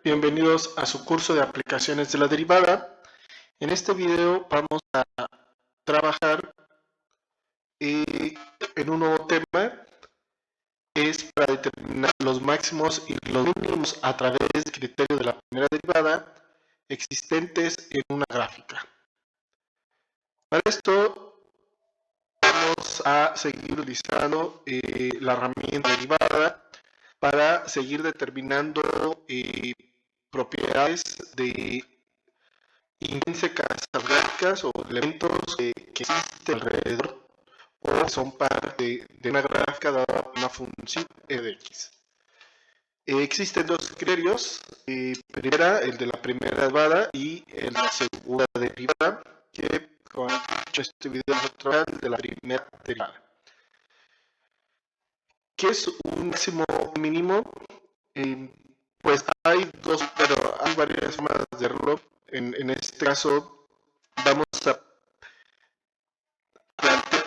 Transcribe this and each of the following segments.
Bienvenidos a su curso de aplicaciones de la derivada. En este video vamos a trabajar en un nuevo tema. Es para determinar los máximos y los mínimos a través del criterio de la primera derivada existentes en una gráfica. Para esto vamos a seguir utilizando la herramienta derivada para seguir determinando propiedades de intrínsecas gráficas o elementos que existen alrededor o son parte de una gráfica dada por una función f de x. Existen dos criterios, primera, el de la primera derivada y el de la segunda derivada, que como he dicho este video es el de la primera derivada. ¿Qué es un máximo mínimo? Pues hay dos, pero hay varias formas de hacerlo. En este caso vamos a plantear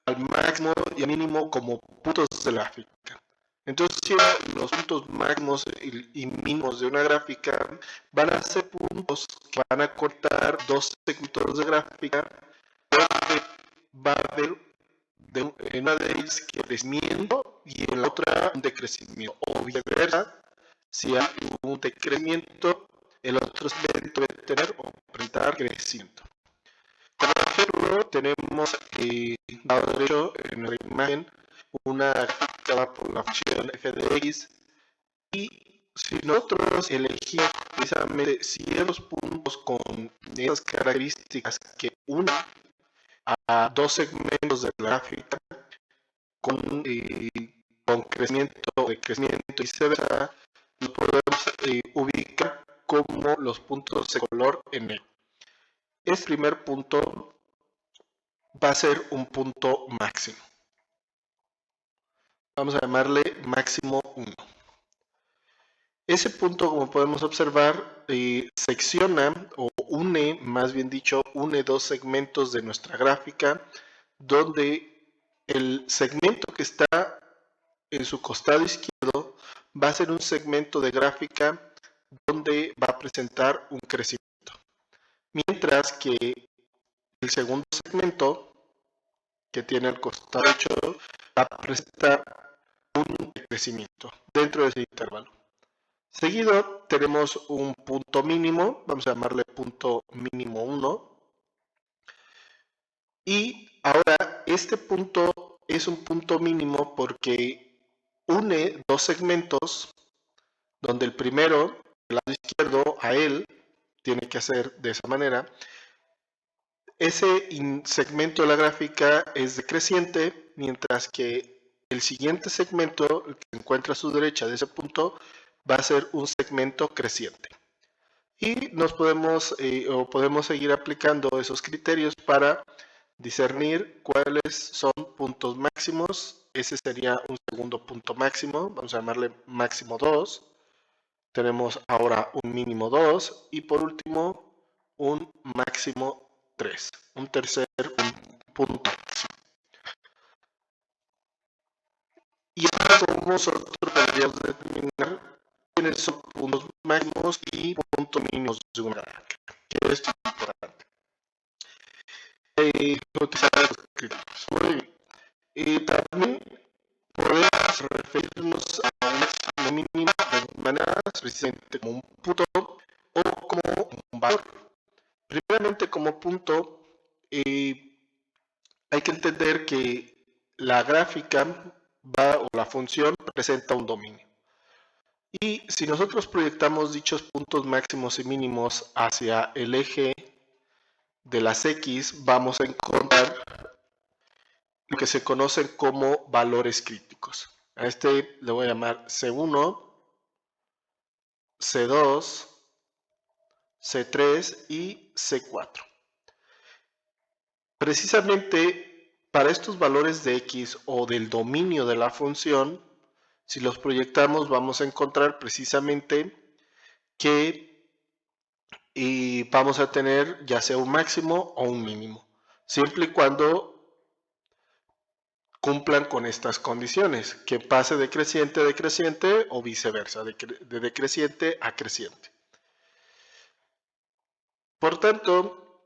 al máximo y al mínimo como puntos de la gráfica. Entonces, los puntos máximos y mínimos de una gráfica van a ser puntos que van a cortar dos segmentos de gráfica, donde va a haber en una de ellas crecimiento y en la otra un decrecimiento, o viceversa. Si hay un decrecimiento, el otro segmento debe tener o presentar crecimiento. Como ejemplo, tenemos lado derecho en nuestra imagen una gráfica por la función f de x, y si nosotros elegimos precisamente ciertos puntos con esas características que unen a dos segmentos de la gráfica con crecimiento, decrecimiento y viceversa, lo podemos ubicar como los puntos de color en negro. Este primer punto va a ser un punto máximo. Vamos a llamarle máximo 1. Ese punto, como podemos observar, secciona o une, más bien dicho, une dos segmentos de nuestra gráfica, donde el segmento que está en su costado izquierdo va a ser un segmento de gráfica donde va a presentar un crecimiento, mientras que el segundo segmento que tiene el costado derecho va a presentar un crecimiento dentro de ese intervalo. Seguido tenemos un punto mínimo, vamos a llamarle punto mínimo 1. Y ahora este punto es un punto mínimo porque une dos segmentos, donde el primero, el lado izquierdo, a él, tiene que hacer de esa manera. Ese segmento de la gráfica es decreciente, mientras que el siguiente segmento, el que se encuentra a su derecha de ese punto, va a ser un segmento creciente. Y podemos seguir aplicando esos criterios para discernir cuáles son puntos máximos. Ese sería un segundo punto máximo, vamos a llamarle máximo 2. Tenemos ahora un mínimo 2 y por último un máximo 3, un tercer punto máximo. Y ahora como nosotros podríamos determinar quiénes son puntos máximos y puntos mínimos de una gráfica, que es importante. Utilizar los criterios. Muy bien. También podemos referirnos a un máximo mínimo de maneras precisamente como un punto o como un valor. Primeramente, como punto, hay que entender que la gráfica o la función presenta un dominio. Y si nosotros proyectamos dichos puntos máximos y mínimos hacia el eje de las X, vamos a encontrar lo que se conocen como valores críticos. A este le voy a llamar C1, C2, C3 y C4. Precisamente para estos valores de X o del dominio de la función, si los proyectamos vamos a encontrar precisamente que vamos a tener ya sea un máximo o un mínimo, siempre y cuando cumplan con estas condiciones, que pase de creciente a decreciente o viceversa, de decreciente a creciente. Por tanto,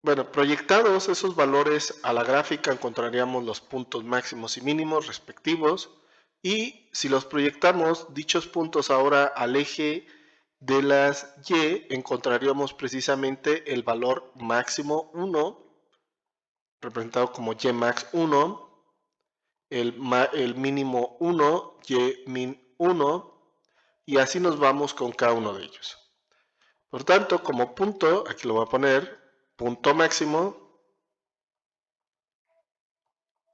bueno, proyectados esos valores a la gráfica encontraríamos los puntos máximos y mínimos respectivos, y si los proyectamos dichos puntos ahora al eje de las Y, encontraríamos precisamente el valor máximo 1, representado como Y max 1, el mínimo 1, Y min 1, y así nos vamos con cada uno de ellos. Por tanto, como punto, aquí lo voy a poner, punto máximo,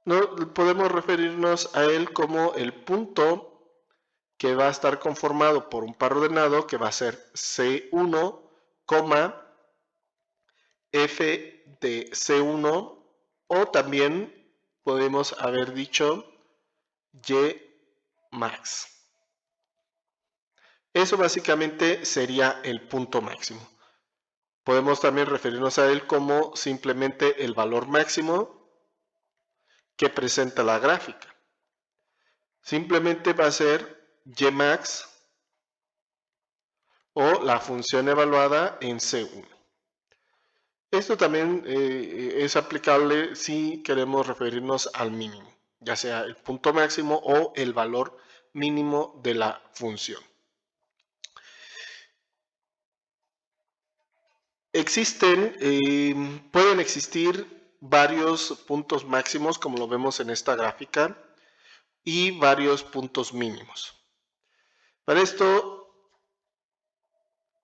no, podemos referirnos a él como el punto que va a estar conformado por un par ordenado que va a ser C1, F de C1, o también podemos haber dicho Y max. Eso básicamente sería el punto máximo. Podemos también referirnos a él como simplemente el valor máximo que presenta la gráfica. Simplemente va a ser Y max o la función evaluada en C1. Esto también es aplicable si queremos referirnos al mínimo, ya sea el punto máximo o el valor mínimo de la función. Pueden existir varios puntos máximos, como lo vemos en esta gráfica, y varios puntos mínimos. Para esto,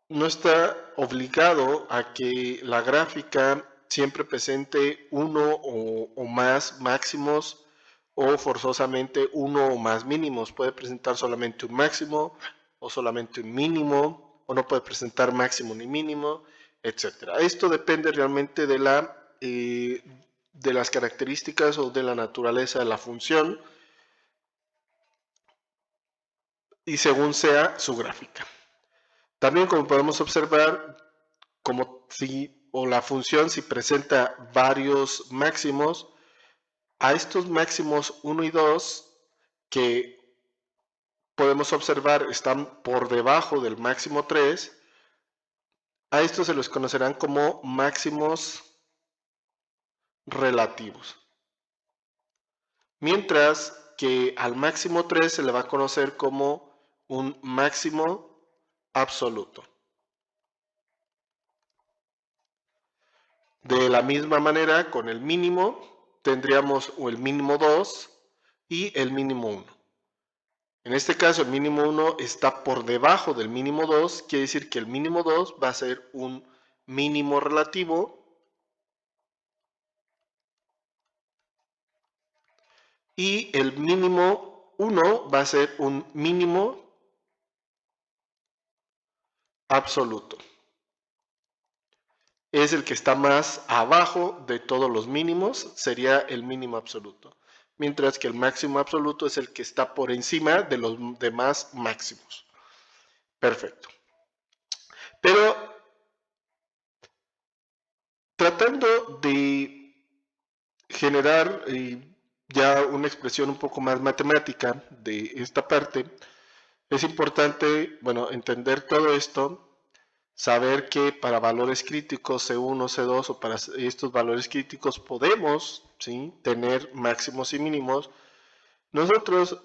no está obligado a que la gráfica siempre presente uno o más máximos o forzosamente uno o más mínimos. Puede presentar solamente un máximo o solamente un mínimo, o no puede presentar máximo ni mínimo, etc. Esto depende realmente de las características o de la naturaleza de la función y según sea su gráfica. También, como podemos observar, la función si presenta varios máximos, a estos máximos 1 y 2 que podemos observar están por debajo del máximo 3, a estos se los conocerán como máximos relativos. Mientras que al máximo 3 se le va a conocer como un máximo absoluto. De la misma manera, con el mínimo tendríamos el mínimo 2 y el mínimo 1. En este caso, el mínimo 1 está por debajo del mínimo 2, quiere decir que el mínimo 2 va a ser un mínimo relativo y el mínimo 1 va a ser un mínimo absoluto. Es el que está más abajo de todos los mínimos, sería el mínimo absoluto. Mientras que el máximo absoluto es el que está por encima de los demás máximos. Perfecto. Pero tratando de generar ya una expresión un poco más matemática de esta parte, es importante, bueno, entender todo esto, saber que para valores críticos C1, C2 o para estos valores críticos podemos, ¿sí?, tener máximos y mínimos. Nosotros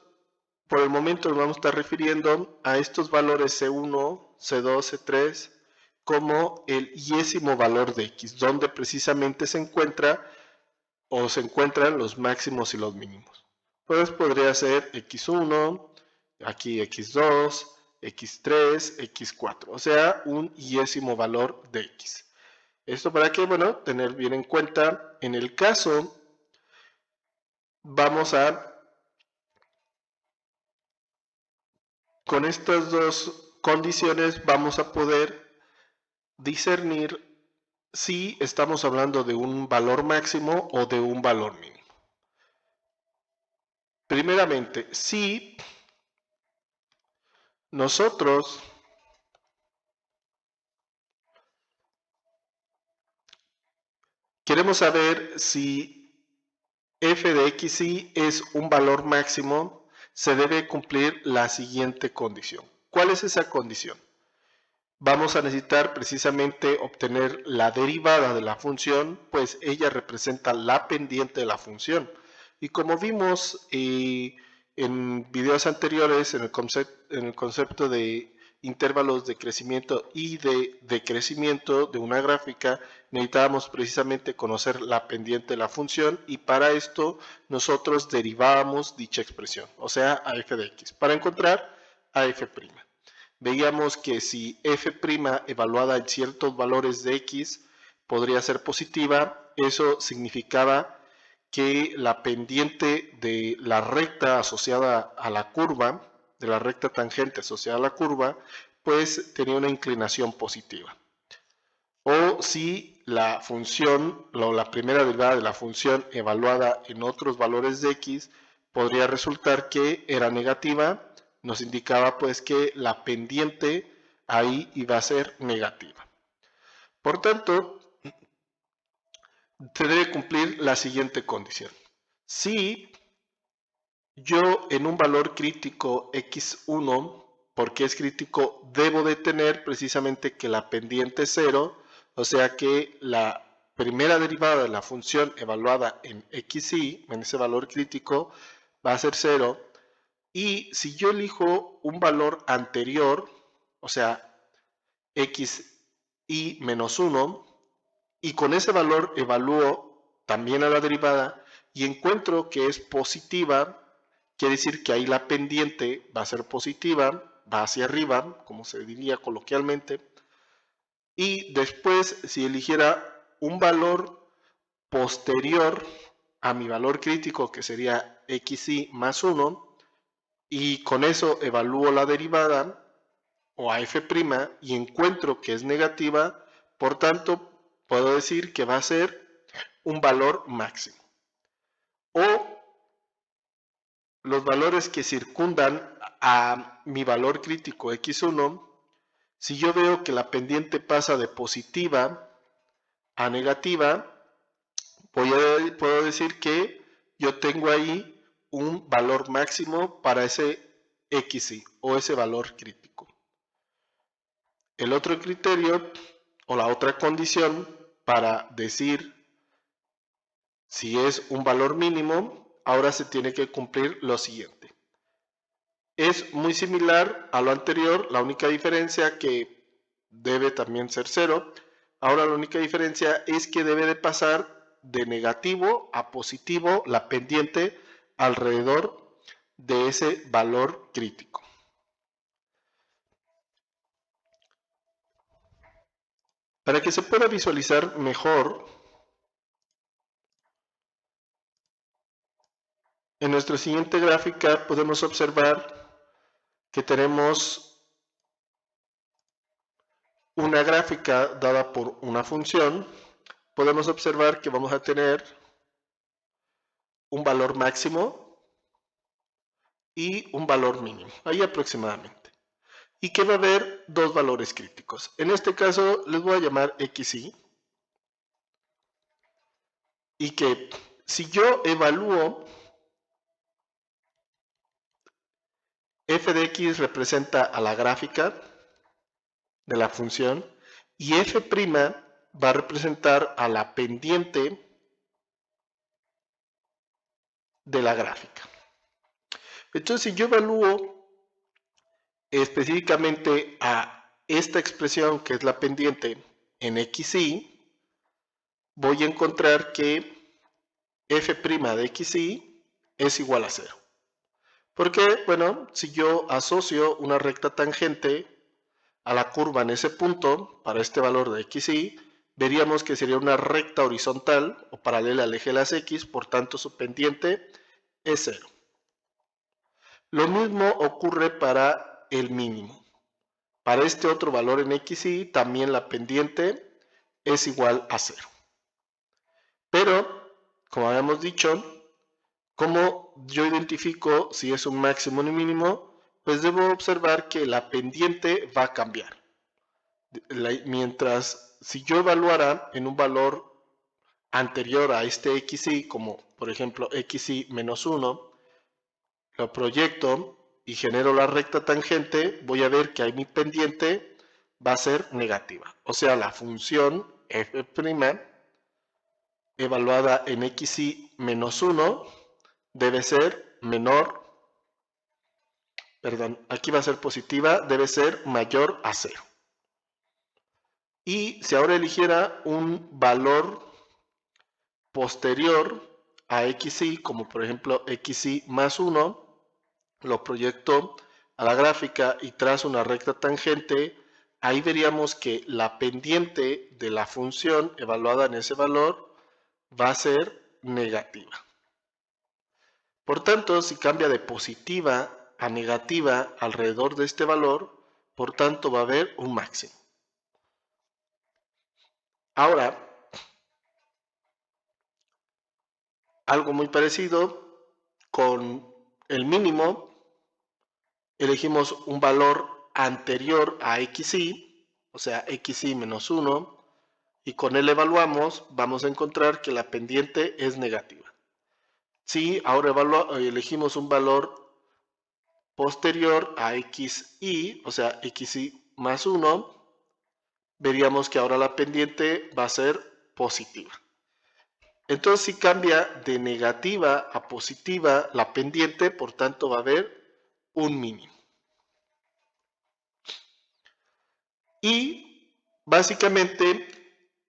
por el momento nos vamos a estar refiriendo a estos valores C1, C2, C3 como el yésimo valor de X, donde precisamente se encuentran los máximos y los mínimos. Pues podría ser X1, aquí X2, X3, X4, o sea, un yésimo valor de X. Esto para que, bueno, tener bien en cuenta, en el caso, con estas dos condiciones vamos a poder discernir si estamos hablando de un valor máximo o de un valor mínimo. Primeramente, si nosotros queremos saber si f de xy es un valor máximo, se debe cumplir la siguiente condición. ¿Cuál es esa condición? Vamos a necesitar precisamente obtener la derivada de la función, pues ella representa la pendiente de la función. Y como vimos en videos anteriores, en el concepto de intervalos de crecimiento y de decrecimiento de una gráfica, necesitábamos precisamente conocer la pendiente de la función y para esto nosotros derivábamos dicha expresión, o sea, a f de x, para encontrar a f'. Veíamos que si f' evaluada en ciertos valores de x podría ser positiva, eso significaba que la pendiente de la recta asociada a la curva, de la recta tangente asociada a la curva, pues tenía una inclinación positiva. O si la función, o la primera derivada de la función evaluada en otros valores de x, podría resultar que era negativa, nos indicaba pues que la pendiente ahí iba a ser negativa. Por tanto, se debe cumplir la siguiente condición. Si yo en un valor crítico x1, porque es crítico, debo de tener precisamente que la pendiente es 0, o sea que la primera derivada de la función evaluada en xy, en ese valor crítico, va a ser 0. Y si yo elijo un valor anterior, o sea, xy menos 1, y con ese valor evalúo también a la derivada y encuentro que es positiva, quiere decir que ahí la pendiente va a ser positiva, va hacia arriba, como se diría coloquialmente, y después si eligiera un valor posterior a mi valor crítico, que sería xy más 1, y con eso evalúo la derivada, o a f' y encuentro que es negativa, por tanto puedo decir que va a ser un valor máximo. O los valores que circundan a mi valor crítico x1, si yo veo que la pendiente pasa de positiva a negativa, puedo decir que yo tengo ahí un valor máximo para ese xy o ese valor crítico. El otro criterio o la otra condición para decir si es un valor mínimo, ahora se tiene que cumplir lo siguiente. Es muy similar a lo anterior, la única diferencia que debe también ser 0. Ahora la única diferencia es que debe de pasar de negativo a positivo la pendiente alrededor de ese valor crítico. Para que se pueda visualizar mejor, en nuestra siguiente gráfica podemos observar que tenemos una gráfica dada por una función. Podemos observar que vamos a tener un valor máximo y un valor mínimo, ahí aproximadamente. Y que va a haber dos valores críticos. En este caso les voy a llamar xy. Y que si yo evalúo f de x representa a la gráfica de la función y f' va a representar a la pendiente de la gráfica. Entonces, si yo evalúo específicamente a esta expresión que es la pendiente en xy, voy a encontrar que f' de xy es igual a 0. Porque, bueno, si yo asocio una recta tangente a la curva en ese punto, para este valor de xy, veríamos que sería una recta horizontal o paralela al eje de las x, por tanto su pendiente es 0. Lo mismo ocurre para el mínimo. Para este otro valor en xy, también la pendiente es igual a 0. Pero, como habíamos dicho, ¿cómo yo identifico si es un máximo o un mínimo? Pues debo observar que la pendiente va a cambiar. Mientras, si yo evaluara en un valor anterior a este XY, como por ejemplo XY menos 1, lo proyecto y genero la recta tangente, voy a ver que ahí mi pendiente va a ser negativa. O sea, la función f' evaluada en XY menos 1 debe ser menor, perdón, aquí va a ser positiva, debe ser mayor a 0. Y si ahora eligiera un valor posterior a XY, como por ejemplo XY más 1, lo proyecto a la gráfica y trazo una recta tangente, ahí veríamos que la pendiente de la función evaluada en ese valor va a ser negativa. Por tanto, si cambia de positiva a negativa alrededor de este valor, por tanto va a haber un máximo. Ahora, algo muy parecido con el mínimo, elegimos un valor anterior a XY, o sea, XY menos 1, y con él evaluamos, vamos a encontrar que la pendiente es negativa. Si ahora elegimos un valor posterior a XY, o sea, XY más 1, veríamos que ahora la pendiente va a ser positiva. Entonces, si cambia de negativa a positiva la pendiente, por tanto va a haber un mínimo. Y básicamente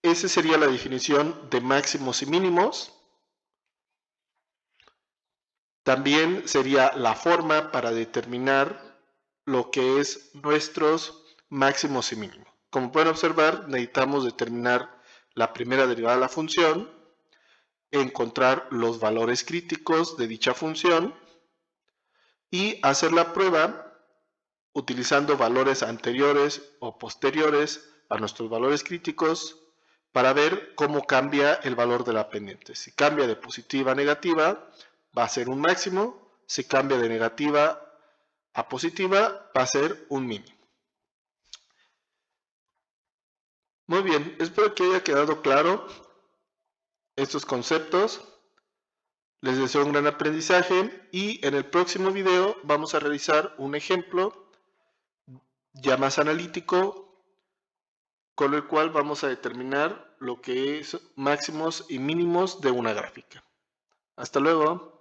esa sería la definición de máximos y mínimos. También sería la forma para determinar lo que es nuestros máximos y mínimos. Como pueden observar, necesitamos determinar la primera derivada de la función, encontrar los valores críticos de dicha función y hacer la prueba utilizando valores anteriores o posteriores a nuestros valores críticos para ver cómo cambia el valor de la pendiente. Si cambia de positiva a negativa, va a ser un máximo. Si cambia de negativa a positiva, va a ser un mínimo. Muy bien, espero que haya quedado claro estos conceptos. Les deseo un gran aprendizaje y en el próximo video vamos a realizar un ejemplo ya más analítico con el cual vamos a determinar lo que es máximos y mínimos de una gráfica. Hasta luego.